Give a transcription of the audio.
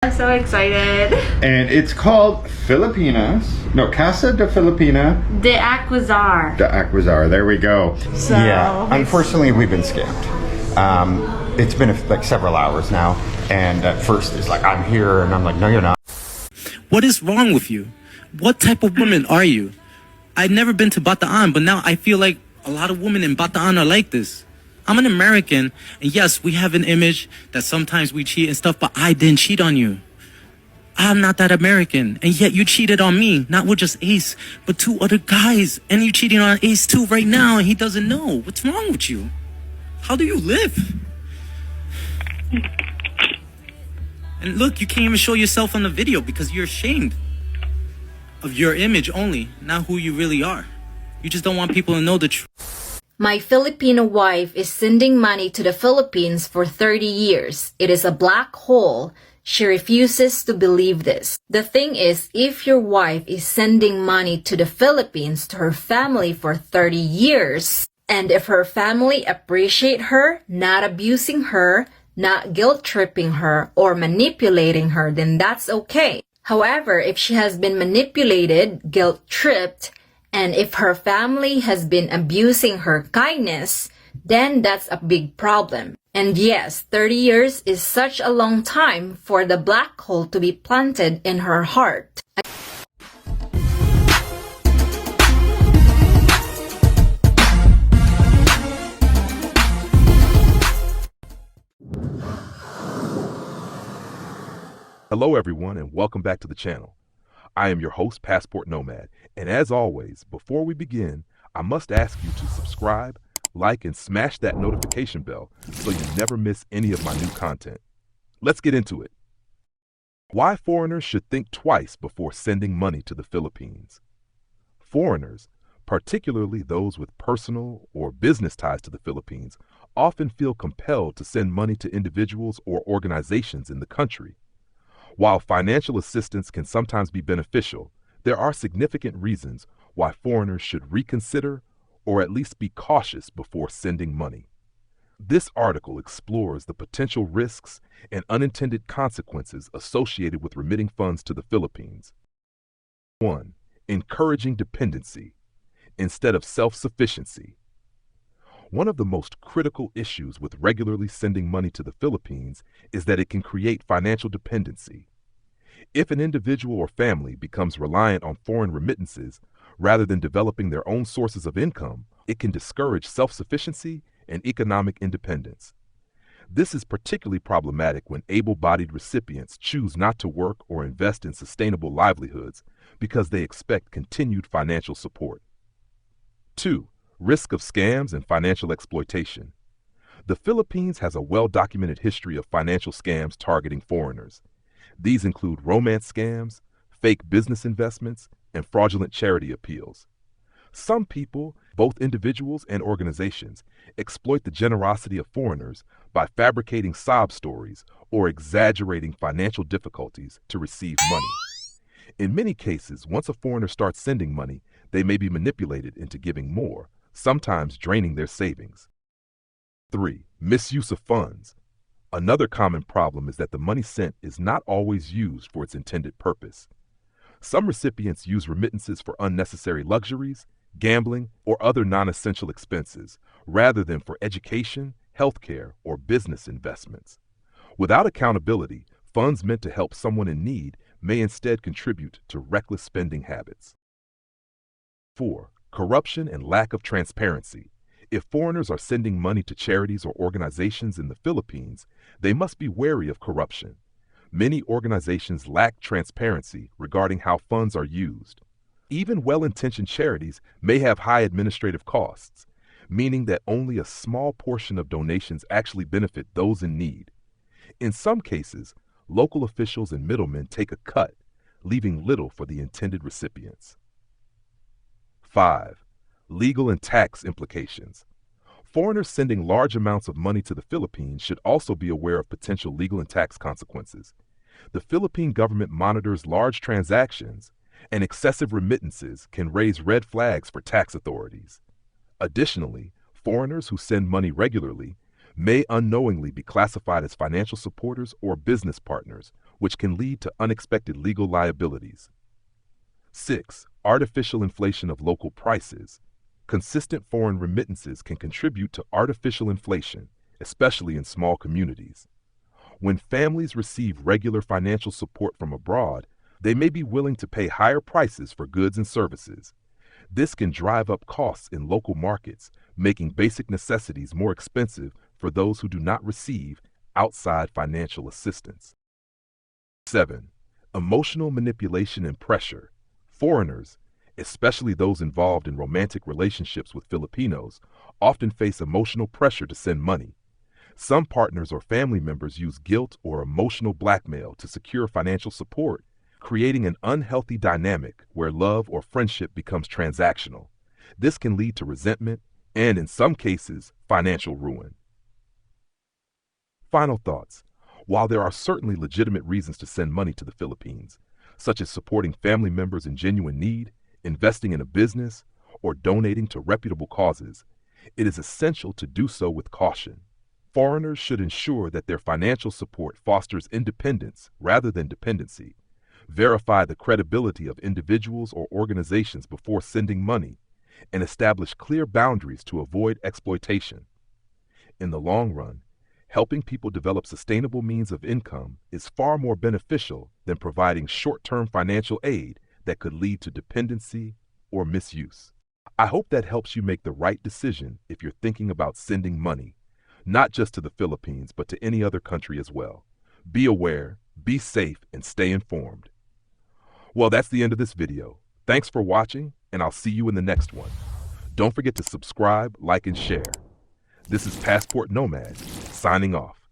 I'm so excited. And it's called Casa de Filipina De Aquazar. de Aquazar. There we go. So yeah, unfortunately, we've been scammed. It's been like several hours now, and at first it's like, I'm here, and I'm like, no, you're not. What is wrong with you? What type of woman are you? I've never been to Bataan, but now I feel like a lot of women in Bataan are like this. I'm an American, and yes, we have an image that sometimes we cheat and stuff, but I didn't cheat on you. I'm not that American, and yet you cheated on me, not with just Ace, but 2 other guys, and you're cheating on Ace too right now, and he doesn't know. What's wrong with you? How do you live? And look, you can't even show yourself on the video because you're ashamed of your image only, not who you really are. You just don't want people to know the truth. My Filipino wife is sending money to the Philippines for 30 years. It is a black hole. She refuses to believe this. The thing is, if your wife is sending money to the Philippines to her family for 30 years, and if her family appreciate her, not abusing her, not guilt-tripping her, or manipulating her, then that's okay. However, if she has been manipulated, guilt-tripped, and if her family has been abusing her kindness, then that's a big problem. And yes, 30 years is such a long time for the black hole to be planted in her heart. Hello everyone and welcome back to the channel. I am your host, Passport Nomad, and as always, before we begin, I must ask you to subscribe, like, and smash that notification bell so you never miss any of my new content. Let's get into it. Why foreigners should think twice before sending money to the Philippines. Foreigners, particularly those with personal or business ties to the Philippines, often feel compelled to send money to individuals or organizations in the country. While financial assistance can sometimes be beneficial, there are significant reasons why foreigners should reconsider or at least be cautious before sending money. This article explores the potential risks and unintended consequences associated with remitting funds to the Philippines. 1. Encouraging dependency instead of self-sufficiency. One of the most critical issues with regularly sending money to the Philippines is that it can create financial dependency. If an individual or family becomes reliant on foreign remittances rather than developing their own sources of income, it can discourage self-sufficiency and economic independence. This is particularly problematic when able-bodied recipients choose not to work or invest in sustainable livelihoods because they expect continued financial support. 2. Risk of scams and financial exploitation. The Philippines has a well-documented history of financial scams targeting foreigners. These include romance scams, fake business investments, and fraudulent charity appeals. Some people, both individuals and organizations, exploit the generosity of foreigners by fabricating sob stories or exaggerating financial difficulties to receive money. In many cases, once a foreigner starts sending money, they may be manipulated into giving more, sometimes draining their savings. 3. Misuse of funds. Another common problem is that the money sent is not always used for its intended purpose. Some recipients use remittances for unnecessary luxuries, gambling, or other non-essential expenses, rather than for education, healthcare, or business investments. Without accountability, funds meant to help someone in need may instead contribute to reckless spending habits. 4. Corruption and lack of transparency. If foreigners are sending money to charities or organizations in the Philippines, they must be wary of corruption. Many organizations lack transparency regarding how funds are used. Even well-intentioned charities may have high administrative costs, meaning that only a small portion of donations actually benefit those in need. In some cases, local officials and middlemen take a cut, leaving little for the intended recipients. 5. Legal and tax implications. Foreigners sending large amounts of money to the Philippines should also be aware of potential legal and tax consequences. The Philippine government monitors large transactions, and excessive remittances can raise red flags for tax authorities. Additionally, foreigners who send money regularly may unknowingly be classified as financial supporters or business partners, which can lead to unexpected legal liabilities. 6. Artificial inflation of local prices. Consistent foreign remittances can contribute to artificial inflation, especially in small communities. When families receive regular financial support from abroad, they may be willing to pay higher prices for goods and services. This can drive up costs in local markets, making basic necessities more expensive for those who do not receive outside financial assistance. 7. Emotional manipulation and pressure. Foreigners, especially those involved in romantic relationships with Filipinos, often face emotional pressure to send money. Some partners or family members use guilt or emotional blackmail to secure financial support, creating an unhealthy dynamic where love or friendship becomes transactional. This can lead to resentment and, in some cases, financial ruin. Final thoughts. While there are certainly legitimate reasons to send money to the Philippines, such as supporting family members in genuine need, investing in a business, or donating to reputable causes, it is essential to do so with caution. Foreigners should ensure that their financial support fosters independence rather than dependency. Verify the credibility of individuals or organizations before sending money, and establish clear boundaries to avoid exploitation. In the long run, helping people develop sustainable means of income is far more beneficial than providing short-term financial aid that could lead to dependency or misuse. I hope that helps you make the right decision if you're thinking about sending money, not just to the Philippines, but to any other country as well. Be aware, be safe, and stay informed. Well, that's the end of this video. Thanks for watching, and I'll see you in the next one. Don't forget to subscribe, like, and share. This is Passport Nomad, signing off.